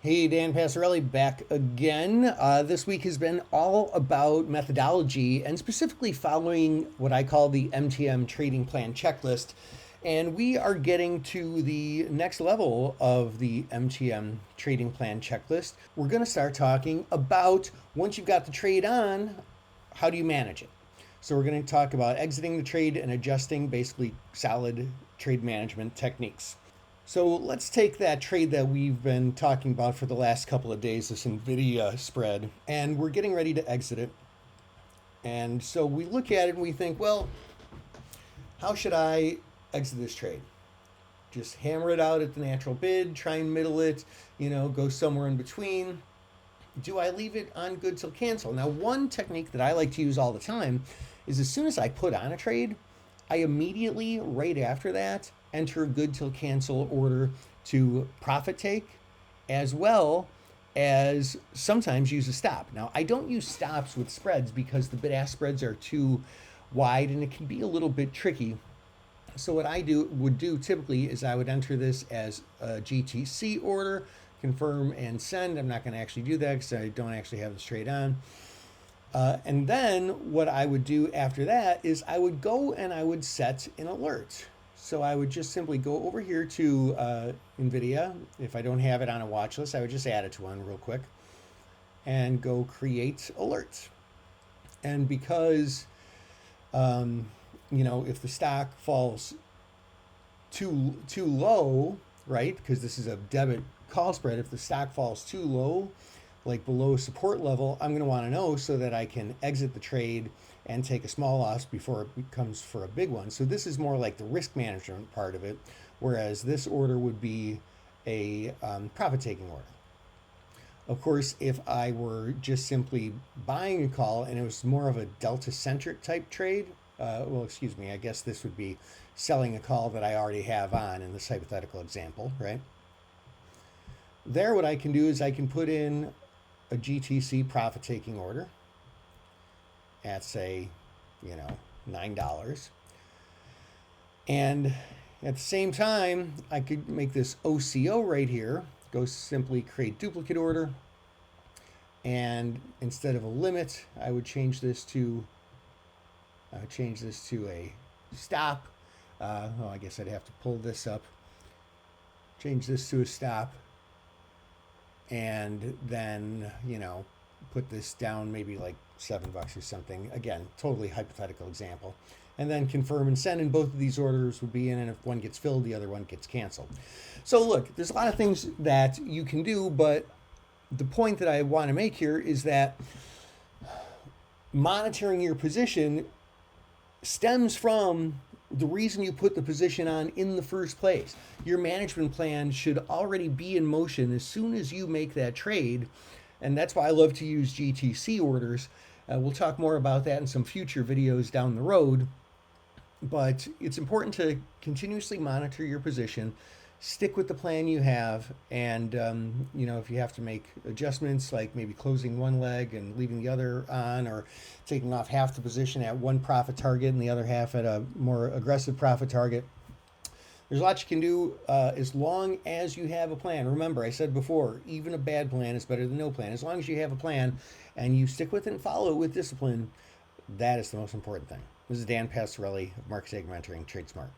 Hey, Dan Passarelli back again. This week has been all about methodology and specifically following what I call the MTM Trading Plan Checklist. And we are getting to the next level of the MTM Trading Plan Checklist. We're going to start talking about once you've got the trade on, how do you manage it? So we're going to talk about exiting the trade and adjusting basically solid trade management techniques. So let's take that trade that we've been talking about for the last couple of days, this NVDA spread, and we're getting ready to exit it. And so we look at it and we think, well, how should I exit this trade? Just hammer it out at the natural bid, try and middle it, go somewhere in between. Do I leave it on good till cancel? Now, one technique that I like to use all the time is as soon as I put on a trade, I immediately, right after that, enter a good till cancel order to profit take, as well as sometimes use a stop. Now, I don't use stops with spreads because the bid-ask spreads are too wide and it can be a little bit tricky. So what I would do typically is I would enter this as a GTC order, confirm and send. I'm not going to actually do that because I don't actually have this trade on. And then what I would do after that is I would go and I would set an alert. So I would just simply go over here to NVIDIA. If I don't have it on a watch list, I would just add it to one real quick and go create alert. And because, if the stock falls too low, right, because this is a debit call spread, if the stock falls too low, like below support level, I'm going to want to know so that I can exit the trade and take a small loss before it becomes for a big one. So this is more like the risk management part of it, whereas this order would be a profit-taking order. Of course, if I were just simply buying a call and it was more of a delta-centric type trade, I guess this would be selling a call that I already have on in this hypothetical example, right? There, what I can do is I can put in a GTC profit-taking order at, say, $9. And at the same time, I could make this OCO right here, go simply create duplicate order. And instead of a limit, I would change this to a stop. I guess I'd have to pull this up, change this to a stop, and then, put this down maybe like $7 or something. Again, totally hypothetical example. And then confirm and send, and both of these orders would be in, and if one gets filled, the other one gets canceled. So look, there's a lot of things that you can do, but the point that I want to make here is that monitoring your position stems from the reason you put the position on in the first place. Your management plan should already be in motion as soon as you make that trade. And that's why I love to use GTC orders. We'll talk more about that in some future videos down the road. But it's important to continuously monitor your position, stick with the plan you have, and if you have to make adjustments like maybe closing one leg and leaving the other on, or taking off half the position at one profit target and the other half at a more aggressive profit target, there's lots you can do as long as you have a plan. Remember, I said before, even a bad plan is better than no plan. As long as you have a plan and you stick with it and follow it with discipline, that is the most important thing. This is Dan Passarelli of Market Segmenting Trade Smart.